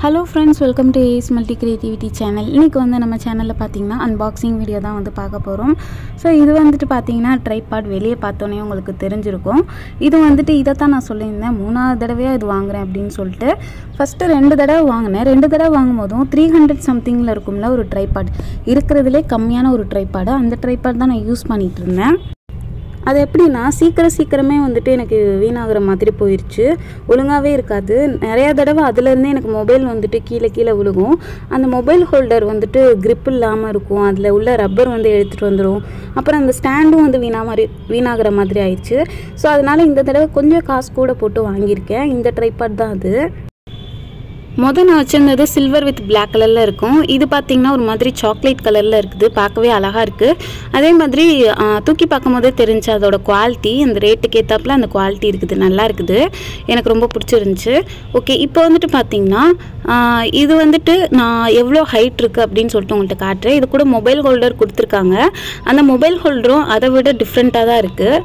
Hello friends, welcome to Ace Multi Creativity channel. இன்னைக்கு வந்து நம்ம சேனல்ல பாத்தீங்கன்னா unboxing வீடியோ தான் வந்து பார்க்க போறோம். சோ இது வந்துட்டு பாத்தீங்கன்னா ட்ரைபாட் வெளிய பார்த்தோனே உங்களுக்கு தெரிஞ்சிருக்கும். இது வந்துட்டு இத தான் நான் சொல்லிருந்தேன். மூணாவது தடவையா இது வாங்குறேன் அப்படினு சொல்லிட்டு ஃபர்ஸ்ட் ரெண்டு தடவை வாங்குனேன். ரெண்டு தடவை வாங்கும்போதும் 300 somethingல இருக்கும்ல ஒரு ட்ரைபாட். இருக்குறதுலயே கம்மியான ஒரு ட்ரைபாட். அந்த ட்ரைபாட் தான் நான் யூஸ் பண்ணிட்டு இருந்தேன். அது எப்படின்னா சீக்கிரமே வந்துட்டு எனக்கு வீணாகிற மாதிரி போயிடுச்சு. ஒழுங்காவே இருக்காது. நிறைய தடவை அதுலேருந்து எனக்கு மொபைல் வந்துட்டு கீழே விழுகும். அந்த மொபைல் ஹோல்டர் வந்துட்டு grip இல்லாமல் இருக்கும். அதில் உள்ள ரப்பர் வந்து எடுத்துகிட்டு வந்துடும். அப்புறம் அந்த ஸ்டாண்டும் வந்து வீணாகிற மாதிரி ஆயிடுச்சு. ஸோ அதனால் இந்த தடவை கொஞ்சம் காசு கூட போட்டு வாங்கியிருக்கேன். இந்த ட்ரைபாட் தான் அது. நான் வச்சிருந்தது சில்வர் வித் பிளாக் கலரில் இருக்கும். இது பார்த்தீங்கன்னா ஒரு மாதிரி சாக்லேட் கலரில் இருக்குது. பார்க்கவே அழகாக இருக்குது. அதே மாதிரி தூக்கி பார்க்கும் போதே தெரிஞ்சு அதோட குவாலிட்டி அந்த ரேட்டுக்கு ஏற்றாப்புல அந்த குவாலிட்டி இருக்குது. நல்லா இருக்குது. எனக்கு ரொம்ப பிடிச்சிருந்துச்சு. ஓகே, இப்போ வந்துட்டு பார்த்தீங்கன்னா இது வந்துட்டு நான் எவ்வளோ ஹைட் இருக்குது அப்படின்னு சொல்லிட்டு உங்கள்கிட்ட காட்டுறேன். இது கூட மொபைல் ஹோல்டர் கொடுத்துருக்காங்க. அந்த மொபைல் ஹோல்டரும் அதை விட டிஃப்ரெண்ட்டாக தான் இருக்குது.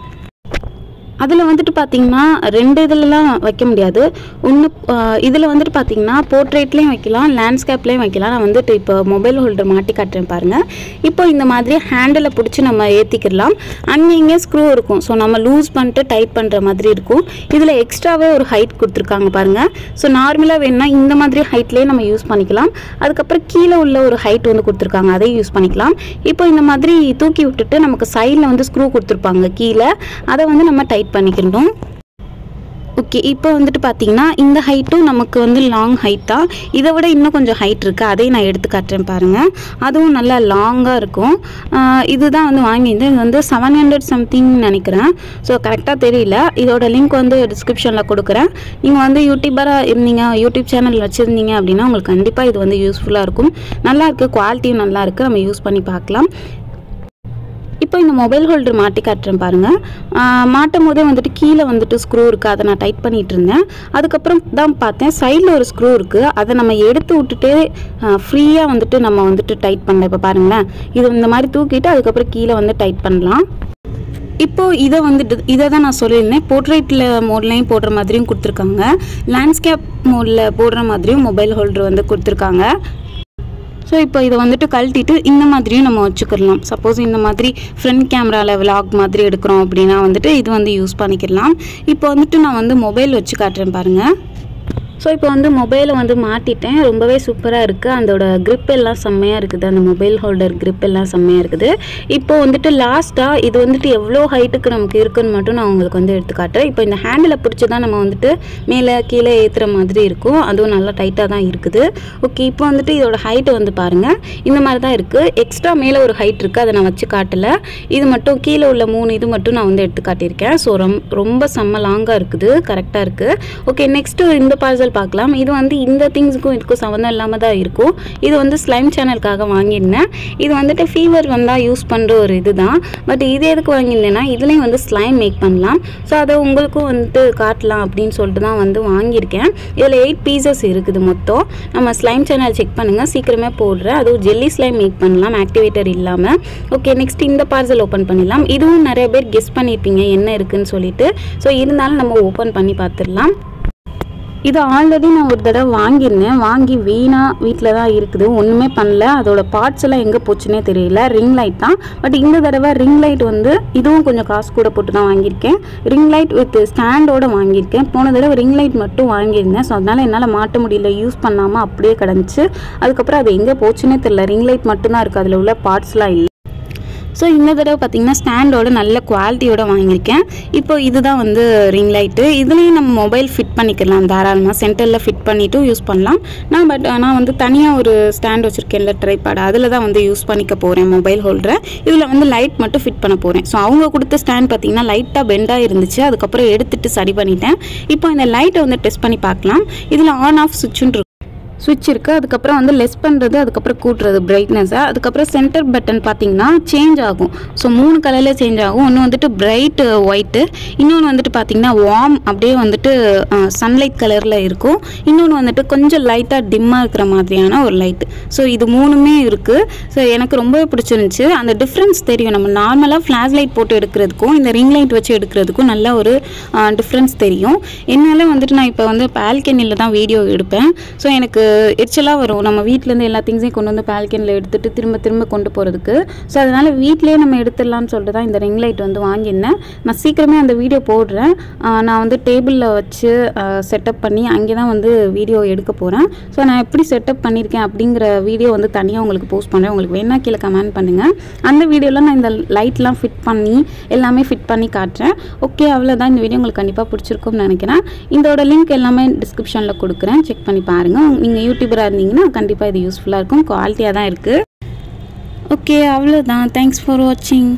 அதில் வந்துட்டு பார்த்தீங்கன்னா ரெண்டு இதிலலாம் வைக்க முடியாது. ஒன்று இதில் வந்துட்டு பார்த்தீங்கன்னா போர்ட்ரேட்லேயும் வைக்கலாம், லேண்ட்ஸ்கேப்லேயும் வைக்கலாம். நான் வந்துட்டு இப்போ மொபைல் ஹோல்டர் மாட்டி காட்டுறேன் பாருங்கள். இப்போ இந்த மாதிரி ஹேண்டில் பிடிச்சி நம்ம ஏற்றிக்கிடலாம். அங்கே ஸ்க்ரூ இருக்கும். ஸோ நம்ம லூஸ் பண்ணிட்டு டைட் பண்ணுற மாதிரி இருக்கும். இதில் எக்ஸ்ட்ராவே ஒரு ஹைட் கொடுத்துருக்காங்க பாருங்கள். ஸோ நார்மலாக வேணுன்னா இந்த மாதிரி ஹைட்லேயே நம்ம யூஸ் பண்ணிக்கலாம். அதுக்கப்புறம் கீழே உள்ள ஒரு ஹைட் வந்து கொடுத்துருக்காங்க, அதையும் யூஸ் பண்ணிக்கலாம். இப்போ இந்த மாதிரி தூக்கி விட்டுட்டு நமக்கு சைடில் வந்து ஸ்க்ரூ கொடுத்துருப்பாங்க கீழே, அதை வந்து நம்ம டைட் பண்ணிக்கணும். ஓகே, இப்போ வந்துட்டு பார்த்தீங்கன்னா இந்த ஹைட்டும் நமக்கு வந்து லாங் ஹைட் தான். இதை விட இன்னும் கொஞ்சம் ஹைட் இருக்குது. அதையும் நான் எடுத்து காட்டுறேன் பாருங்கள். அதுவும் நல்லா லாங்காக இருக்கும். இதுதான் வந்து வாங்கியிருந்தேன். இது வந்து 700 something நினைக்கிறேன். ஸோ கரெக்டாக தெரியல. இதோட லிங்க் வந்து டிஸ்கிரிப்ஷனில் கொடுக்குறேன். நீங்கள் வந்து யூடியூபராக இருந்தீங்க, யூடியூப் சேனல் வச்சுருந்தீங்க அப்படின்னா உங்களுக்கு கண்டிப்பாக இது வந்து யூஸ்ஃபுல்லாக இருக்கும். நல்லா இருக்குது, குவாலிட்டியும் நல்லா இருக்குது. நம்ம யூஸ் பண்ணி பார்க்கலாம். இப்போ இந்த மொபைல் ஹோல்டர் மாட்டி காட்டுறேன் பாருங்கள். மாட்டும் போதே வந்துட்டு கீழே வந்துட்டு ஸ்க்ரூ இருக்குது. அதை நான் டைட் பண்ணிகிட்டு இருந்தேன். அதுக்கப்புறம் தான் பார்த்தேன் சைடில் ஒரு ஸ்க்ரூ இருக்குது. அதை நம்ம எடுத்து விட்டுட்டு ஃப்ரீயாக வந்துட்டு நம்ம வந்துட்டு டைட் பண்ணலாம். இப்போ பாருங்களேன், இது இந்த மாதிரி தூக்கிட்டு அதுக்கப்புறம் கீழே வந்து டைட் பண்ணலாம். இப்போது இதை தான் நான் சொல்லியிருந்தேன். போர்ட்ரேட்டில் மோட்லேயும் போடுற மாதிரியும் கொடுத்துருக்காங்க, லேண்ட்ஸ்கேப் மோடில் போடுற மாதிரியும் மொபைல் ஹோல்டர் வந்து கொடுத்துருக்காங்க. ஸோ இப்போ இதை வந்துட்டு கழட்டிட்டு இந்த மாதிரியும் நம்ம வச்சுக்கிடலாம். சப்போஸ் இந்த மாதிரி ஃப்ரண்ட் கேமராவில் விலாக் மாதிரி எடுக்கிறோம் அப்படின்னா வந்துட்டு இது வந்து யூஸ் பண்ணிக்கிடலாம். இப்போ வந்துட்டு நான் வந்து மொபைல் வச்சு காட்டுறேன் பாருங்கள். ஸோ இப்போ வந்து மொபைலை வந்து மாட்டிட்டேன். ரொம்பவே சூப்பராக இருக்குது. அதோட grip எல்லாம் செம்மையாக இருக்குது. அந்த மொபைல் ஹோல்டர் grip எல்லாம் செம்மையாக இருக்குது. இப்போ வந்துட்டு லாஸ்ட்டாக இது வந்துட்டு எவ்வளோ ஹைட்டுக்கு நமக்கு இருக்குன்னு மட்டும் நான் உங்களுக்கு வந்து எடுத்து காட்டுறேன். இப்போ இந்த ஹேண்டில் பிடிச்சி தான் நம்ம வந்துட்டு மேலே கீழே ஏற்றுற மாதிரி இருக்கும். அதுவும் நல்லா டைட்டாக தான் இருக்குது. ஓகே, இப்போ வந்துட்டு இதோட ஹைட்டு வந்து பாருங்கள். இந்த மாதிரி தான் இருக்குது. எக்ஸ்ட்ரா மேலே ஒரு ஹைட் இருக்குது, அதை நான் வச்சு காட்டலை. இது மட்டும் கீழே உள்ள 3 இது மட்டும் நான் வந்து எடுத்து காட்டியிருக்கேன். ஸோ ரொம்ப செம்ம லாங்காக இருக்குது. கரெக்டாக இருக்குது. ஓகே, நெக்ஸ்ட்டு இந்த பார்சல் பார்க்கலாம். இது வந்து இந்த திங்ஸுக்கும் இதுக்கும் சம்மந்தம் இல்லாமல் தான் இருக்கும். இது வந்து ஸ்லைம் சேனலுக்காக வாங்கியிருந்தேன். இது வந்துட்டு ஃபீவர் வந்தால் யூஸ் பண்ணுற ஒரு இது தான். பட் இது எதுக்கு வாங்கியிருந்தேன்னா இதுலேயும் வந்து ஸ்லைம் மேக் பண்ணலாம். ஸோ அதை உங்களுக்கும் வந்துட்டு காட்டலாம் அப்படின்னு சொல்லிட்டு தான் வந்து வாங்கியிருக்கேன். இதில் 8 பீசஸ் இருக்குது மொத்தம். நம்ம ஸ்லைம் சேனல் செக் பண்ணுங்கள், சீக்கிரமே போடுறேன். அதுவும் ஜெல்லி ஸ்லைம் மேக் பண்ணலாம் ஆக்டிவேட்டர் இல்லாமல். ஓகே, நெக்ஸ்ட் இந்த பார்சல் ஓப்பன் பண்ணிடலாம். இதுவும் நிறைய பேர் கெஸ் பண்ணியிருப்பீங்க என்ன இருக்குதுன்னு சொல்லிட்டு. ஸோ இருந்தாலும் நம்ம ஓப்பன் பண்ணி பார்த்துடலாம். இது ஆல்ரெடி நான் ஒரு தடவை வாங்கியிருந்தேன். வாங்கி வீட்டில் தான் இருக்குது, ஒன்றுமே பண்ணல. அதோட பார்ட்ஸ் எல்லாம் எங்கே போச்சுன்னே தெரியல. ரிங் லைட் தான். பட் இந்த தடவை ரிங் லைட் வந்து இதுவும் கொஞ்சம் காசு கூட போட்டு தான் வாங்கியிருக்கேன். ரிங் லைட் வித் ஸ்டாண்டோடு வாங்கியிருக்கேன். போன தடவை ரிங் லைட் மட்டும் வாங்கியிருந்தேன். ஸோ அதனால் என்னால் மாட்ட முடியல, யூஸ் பண்ணாமல் அப்படியே கிடந்துச்சு. அதுக்கப்புறம் அது எங்கே போச்சுன்னே தெரியல. ரிங் லைட் மட்டும்தான் இருக்குது, அதில் உள்ள பார்ட்ஸ்லாம் இல்லை. ஸோ இந்த தடவை பார்த்திங்கன்னா ஸ்டாண்டோட நல்ல குவாலிட்டியோடு வாங்கியிருக்கேன். இப்போ இதுதான் வந்து ரிங் லைட்டு. இதுலேயும் நம்ம மொபைல் ஃபிட் பண்ணிக்கலாம் தாராளமாக. சென்டரில் ஃபிட் பண்ணிவிட்டு யூஸ் பண்ணலாம். நான் வந்து தனியாக ஒரு ஸ்டாண்ட் வச்சுருக்கேன்ல ட்ரைபாட், அதில் தான் வந்து யூஸ் பண்ணிக்க போகிறேன் மொபைல் ஹோல்டரை. இதில் வந்து லைட் மட்டும் ஃபிட் பண்ண போகிறேன். ஸோ அவங்க கொடுத்த ஸ்டாண்ட் பார்த்திங்கன்னா லைட்டாக பெண்டாக இருந்துச்சு. அதுக்கப்புறம் எடுத்துகிட்டு சரி பண்ணிட்டேன். இப்போ இந்த லைட்டை வந்து டெஸ்ட் பண்ணி பார்க்கலாம். இதில் ஆன் ஆஃப் சுவிட்சுன்னு ஸ்விட்ச் இருக்குது. அதுக்கப்புறம் வந்து லெஸ் பண்ணுறது, அதுக்கப்புறம் கூட்டுறது பிரைட்னஸை. அதுக்கப்புறம் சென்டர் பட்டன் பார்த்திங்கன்னா சேஞ்ச் ஆகும். ஸோ 3 கலரில் சேஞ்ச் ஆகும். ஒன்று வந்துட்டு பிரைட் ஒயிட்டு, இன்னொன்று வந்துட்டு பார்த்திங்கன்னா வார்ம் அப்படியே வந்துட்டு சன்லைட் கலரில் இருக்கும். இன்னொன்று வந்துட்டு கொஞ்சம் லைட்டாக டிம்மாக இருக்கிற மாதிரியான ஒரு லைட்டு. ஸோ இது 3மே இருக்குது. ஸோ எனக்கு ரொம்பவே பிடிச்சிருந்துச்சு. அந்த டிஃப்ரென்ஸ் தெரியும். நம்ம நார்மலாக ஃப்ளாஷ் லைட் போட்டு எடுக்கிறதுக்கும் இந்த ரிங் லைட் வச்சு எடுக்கிறதுக்கும் நல்ல ஒரு டிஃப்ரென்ஸ் தெரியும். என்னால் வந்துட்டு நான் இப்போ வந்து பால்கனியில் தான் வீடியோ எடுப்பேன். ஸோ எனக்கு எரிச்சலாக வரும் நம்ம வீட்டிலேருந்து எல்லா திங்ஸையும் கொண்டு வந்து பால்கனியில் எடுத்துகிட்டு திரும்ப கொண்டு போகிறதுக்கு. ஸோ அதனால் வீட்டிலேயே நம்ம எடுத்துடலான்னு சொல்லிட்டு தான் இந்த ரிங் லைட் வந்து வாங்கியிருந்தேன். நான் சீக்கிரமே அந்த வீடியோ போடுறேன். நான் வந்து டேபிளில் வச்சு செட்டப் பண்ணி அங்கே தான் வந்து வீடியோ எடுக்க போகிறேன். ஸோ நான் எப்படி செட்டப் பண்ணியிருக்கேன் அப்படிங்கிற வீடியோ வந்து தனியாக உங்களுக்கு போஸ்ட் பண்ணுறேன். உங்களுக்கு வேணா கீழே கமெண்ட் பண்ணுங்கள். அந்த வீடியோவில் நான் இந்த லைட்லாம் ஃபிட் பண்ணி எல்லாமே ஃபிட் பண்ணி காட்டுறேன். ஓகே, அவ்வளோதான். இந்த வீடியோ உங்களுக்கு கண்டிப்பாக பிடிச்சிருக்கும்னு நினைக்கிறேன். இதோட லிங்க் எல்லாமே டிஸ்கிரிப்ஷனில் கொடுக்குறேன், செக் பண்ணி பாருங்கள். நீங்கள் யூடியூபராக இருந்தீங்கன்னா கண்டிப்பாக இது யூஸ்ஃபுல்லாக இருக்கும், குவாலிட்டியாக தான் இருக்குது. ஓகே, அவ்வளோதான். தேங்க்ஸ் ஃபார் வாட்சிங்.